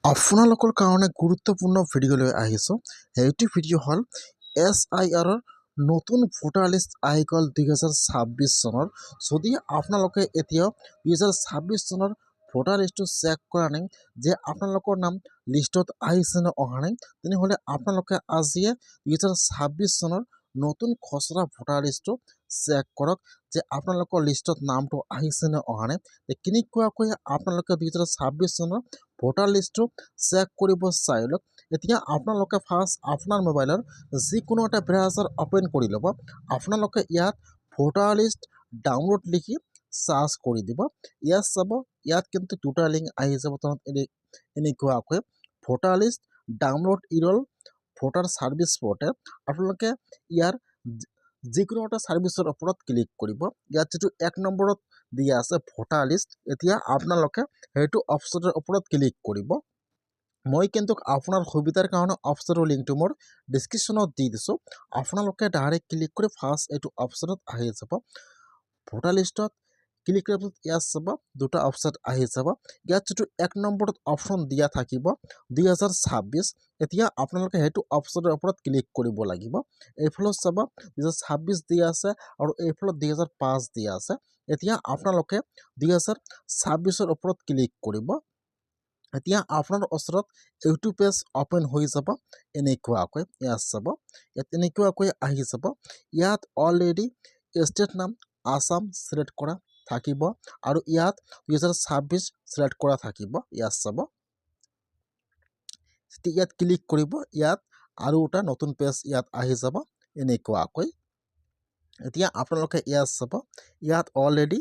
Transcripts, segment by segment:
আপোনালোকৰ কাৰণে গুৰুত্বপূৰ্ণ ভিডিঅ' লৈ আহিছোঁ। সেইটো ভিডিঅ' হ'ল SIR নতুন ভোটাৰ লিষ্ট আহি গ'ল 2026 চনৰ। যদি আপোনালোকে এতিয়াও 2026 চনৰ ভোটাৰ লিষ্টটো চেক কৰা নাই, যে আপোনালোকৰ নাম লিষ্টত আহিছে নে অহা নাই, তেনেহ'লে আপোনালোকে আজিয়ে 2026 চনৰ নতুন খচৰা ভোটাৰ লিষ্টটো চেক কৰক, যে আপোনালোকৰ লিষ্টত নামটো আহিছে নে অহা নাই। কেনেকুৱাকৈ আপোনালোকে 2026 চনৰ ভোটাৰ লিষ্টটো চেক কৰিব চাই লওক। এতিয়া আপোনালোকে ফাৰ্ষ্ট আপোনাৰ মোবাইলৰ যিকোনো এটা ব্ৰাউজাৰ অ'পেন কৰি ল'ব। আপোনালোকে ইয়াত ভোটাৰ লিষ্ট ডাউনলোড লিখি চাৰ্চ কৰি দিব। ইয়াত চাব, ইয়াত কিন্তু দুটা লিংক আহি যাব। এনেকুৱাকৈ ভোটাৰ লিষ্ট ডাউনলোড ইৰল ভোটাৰ ছাৰ্ভিচ পৰ্টেল। আপোনালোকে ইয়াৰ যিকোনো এটা ছাৰ্ভিচৰ ওপৰত ক্লিক কৰিব। ইয়াত যিটো 1 নম্বৰত দিয়া আছে ভোটাৰ লিষ্ট, এতিয়া আপোনালোকে সেইটো অপশ্যনৰ ওপৰত ক্লিক কৰিব। মই কিন্তু আপোনাৰ সুবিধাৰ কাৰণে অপশ্যনৰ লিংকটো মোৰ ডিছক্ৰিপশ্যনত দি দিছোঁ। আপোনালোকে ডাইৰেক্ট ক্লিক কৰি ফাৰ্ষ্ট এইটো অপশ্যনত আহি যাব। ভোটাৰ লিষ্টত ক্লিক কৰাৰ পিছত ইয়াত চাব, দুটা অপশ্যন আহি যাব। ইয়াত যিটো 1 নম্বৰত অপশ্যন দিয়া থাকিব 2026, এতিয়া আপোনালোকে সেইটো অপশ্যনৰ ওপৰত ক্লিক কৰিব লাগিব। এইফালত চাব 2026 দিয়া আছে আৰু এইফালত 2005 দিয়া আছে। এতিয়া আপোনালোকে 2026ৰ ওপৰত ক্লিক কৰিব। এতিয়া আপোনাৰ ওচৰত এইটো পেজ অ'পেন হৈ যাব। এনেকুৱাকৈ ইয়াত চাব, ইয়াত এনেকুৱাকৈ আহি যাব। ইয়াত অলৰেডি ষ্টেট নাম আসাম ছিলেক্ট কৰা থাকিব আৰু ইয়াত 2026 ছিলেক্ট কৰা থাকিব। ইয়াত চাব, ইয়াত ক্লিক কৰিব। ইয়াত আৰু এটা নতুন পেজ ইয়াত আহি যাব এনেকুৱাকৈ। এতিয়া আপোনালোকে ইয়াত চাব, ইয়াত অলৰেডি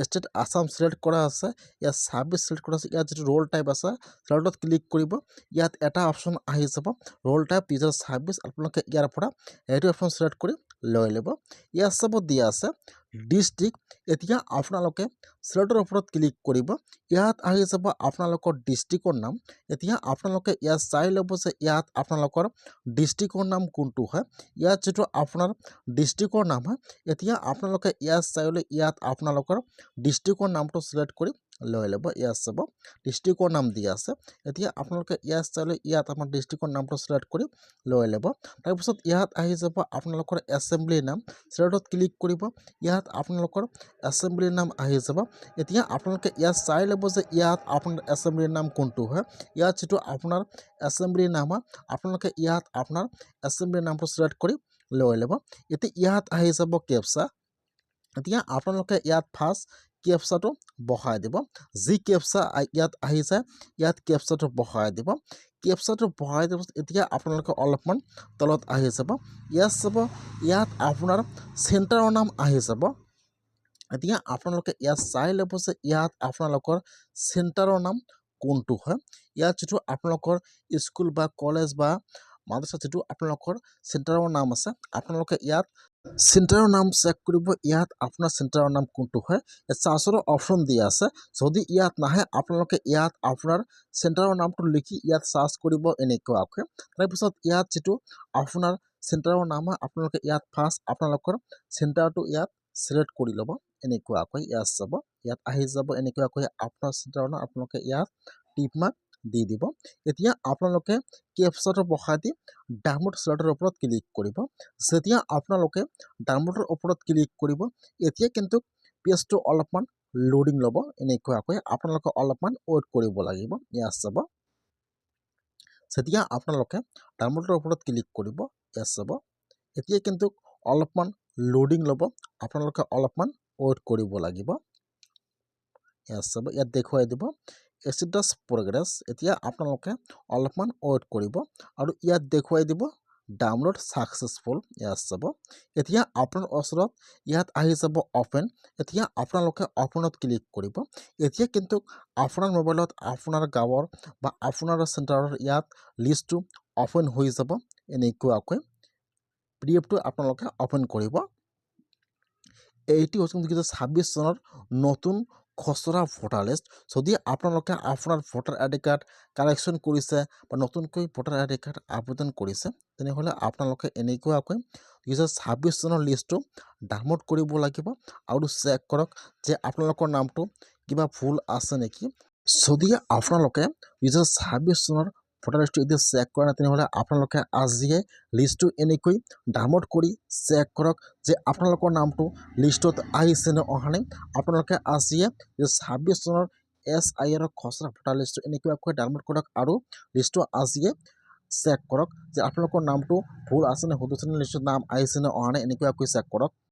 ষ্টেট আসাম ছিলেক্ট কৰা আছে, ইয়াত 26 ছিলেক্ট কৰা আছে। ইয়াত যিটো ৰোল টাইপ আছে ৰোলটোত ক্লিক কৰিব। ইয়াত এটা অপশ্যন আহি যাব ৰোল টাইপ 2026। আপোনালোকে ইয়াৰ পৰা এইটো অপশ্যন ছিলেক্ট কৰি লৈ ল'ব। ইয়াত চাব দিয়া আছে ডিষ্ট্ৰিক্ট। এতিয়া আপোনালোকে ছিলেক্টৰ ওপৰত ক্লিক কৰিব। ইয়াত আহি যাব আপোনালোকৰ ডিষ্ট্ৰিক্টৰ নাম। এতিয়া আপোনালোকে ইয়াত চাই ল'ব যে ইয়াত আপোনালোকৰ ডিষ্ট্ৰিক্টৰ নাম কোনটো হয়। ইয়াত যিটো আপোনাৰ ডিষ্ট্ৰিক্টৰ নাম হয়, এতিয়া আপোনালোকে ইয়াত চাই লৈ ইয়াত আপোনালোকৰ ডিষ্ট্ৰিক্টৰ নামটো ছিলেক্ট কৰি লৈ ল'ব। ইয়াত চাব ডিষ্ট্ৰিক্টৰ নাম দিয়া আছে। এতিয়া আপোনালোকে ইয়াত চাই লৈ ইয়াত আমাৰ ডিষ্ট্ৰিক্টৰ নামটো ছিলেক্ট কৰি লৈ ল'ব। তাৰপিছত ইয়াত আহি যাব আপোনালোকৰ এছেম্বলিৰ নাম। ছিলেক্টত ক্লিক কৰিব। ইয়াত আপোনালোকৰ এছেম্বলিৰ নাম আহি যাব। এতিয়া আপোনালোকে ইয়াত চাই ল'ব যে ইয়াত আপোনাৰ এছেম্বলিৰ নাম কোনটো হয়। ইয়াত যিটো আপোনাৰ এছেম্বলিৰ নাম হয়, আপোনালোকে ইয়াত আপোনাৰ এছেম্বলিৰ নামটো ছিলেক্ট কৰি লৈ ল'ব। এতিয়া ইয়াত আহি যাব কেপচা। এতিয়া আপোনালোকে ইয়াত ফাৰ্ষ্ট কেপচাটো বহাই দিব। যি কেপচা ইয়াত আহি যায়, ইয়াত কেপচাটো বহাই দিব। কেপচাটো বহাই দিব। এতিয়া আপোনালোকে অলপমান তলত আহি যাব। ইয়াত চাব, ইয়াত আপোনাৰ চেণ্টাৰৰ নাম আহি যাব। এতিয়া আপোনালোকে ইয়াত চাই ল'ব যে ইয়াত আপোনালোকৰ চেণ্টাৰৰ নাম কোনটো হয়। ইয়াত যিটো আপোনালোকৰ স্কুল বা কলেজ বা মাদ্ৰাছা যিটো আপোনালোকৰ চেণ্টাৰৰ নাম আছে, আপোনালোকে ইয়াত চেণ্টাৰৰ নাম চেক কৰিব। ইয়াত আপোনাৰ চেণ্টাৰৰ নাম কোনটো হয়, চাৰ্চৰ অপশ্যন দিয়া আছে। যদি ইয়াত নাহে, আপোনালোকে ইয়াত আপোনাৰ চেণ্টাৰৰ নামটো লিখি ইয়াত চাৰ্চ কৰিব এনেকুৱাকৈ। তাৰপিছত ইয়াত যিটো আপোনাৰ চেণ্টাৰৰ নাম হয়, আপোনালোকে ইয়াত ফাৰ্ষ্ট আপোনালোকৰ চেণ্টাৰটো ইয়াত ছিলেক্ট কৰি ল'ব এনেকুৱাকৈ। ইয়াত চাব, ইয়াত আহি যাব এনেকুৱাকৈ আপোনাৰ চেণ্টাৰৰ নাম। আপোনালোকে ইয়াত টিক মাৰ্ক দি দিব। এতিয়া আপোনালোকে কেপচাটো বহাই দি ডাউনলোড ছিলেক্টৰ ওপৰত ক্লিক কৰিব। যেতিয়া আপোনালোকে ডাউনলোডৰ ওপৰত ক্লিক কৰিব, এতিয়া কিন্তু পেজটো অলপমান লোডিং ল'ব এনেকুৱাকৈ। আপোনালোকে অলপমান ৱেইট কৰিব লাগিব। ইয়াত চাব, যেতিয়া আপোনালোকে ডাউনলোডৰ ওপৰত ক্লিক কৰিব, ইয়াত চাব, এতিয়া কিন্তু অলপমান লোডিং ল'ব। আপোনালোকে অলপমান ৱেইট কৰিব লাগিব। ইয়াত চাব, ইয়াত দেখুৱাই দিব ষ্টেটাছ প্ৰগ্ৰেছ। এতিয়া আপোনালোকে অলপমান ৱেইট কৰিব আৰু ইয়াত দেখুৱাই দিব ডাউনলোড ছাকচেছফুল। ইয়াত চাব, এতিয়া আপোনাৰ ওচৰত ইয়াত আহি যাব অ'পেন। এতিয়া আপোনালোকে অ'পেনত ক্লিক কৰিব। এতিয়া কিন্তু আপোনাৰ মোবাইলত আপোনাৰ গাঁৱৰ বা আপোনাৰ চেণ্টাৰৰ ইয়াত লিষ্টটো অ'পেন হৈ যাব এনেকুৱাকৈ। পিডিএফটো আপোনালোকে অ'পেন কৰিব। এইটো হৈছে 2026 চনৰ নতুন খচৰা ভোটাৰ লিষ্ট। যদি আপোনালোকে আপোনাৰ ভোটাৰ আই ডি কাৰ্ড কালেকশ্যন কৰিছে বা নতুনকৈ ভোটাৰ আই ডি কাৰ্ড আবেদন কৰিছে, তেনেহ'লে আপোনালোকে এনেকুৱাকৈ 2026 চনৰ লিষ্টটো ডাউনলোড কৰিব লাগিব আৰু চেক কৰক যে আপোনালোকৰ নামটো কিবা ভুল আছে নেকি। যদি আপোনালোকে 2026 চনৰ ভোটাৰ লিষ্টটো এতিয়া চেক কৰা নাই তেনেহ'লে আপোনালোকে আজিয়ে লিষ্টটো এনেকৈ ডাউনলোড কৰি চেক কৰক যে আপোনালোকৰ নামটো লিষ্টত আহিছে নে অহা নাই। আপোনালোকে আজিয়ে 2026 চনৰ SIR খচৰা ভোটাৰ লিষ্টটো এনেকুৱাকৈ ডাউনলোড কৰক আৰু লিষ্টটো আজিয়ে চেক কৰক যে আপোনালোকৰ নামটো ভুল আছে নে শুদ্ধ আছে নে লিষ্টত নাম আহিছে নে অহা নাই এনেকুৱাকৈ চেক কৰক।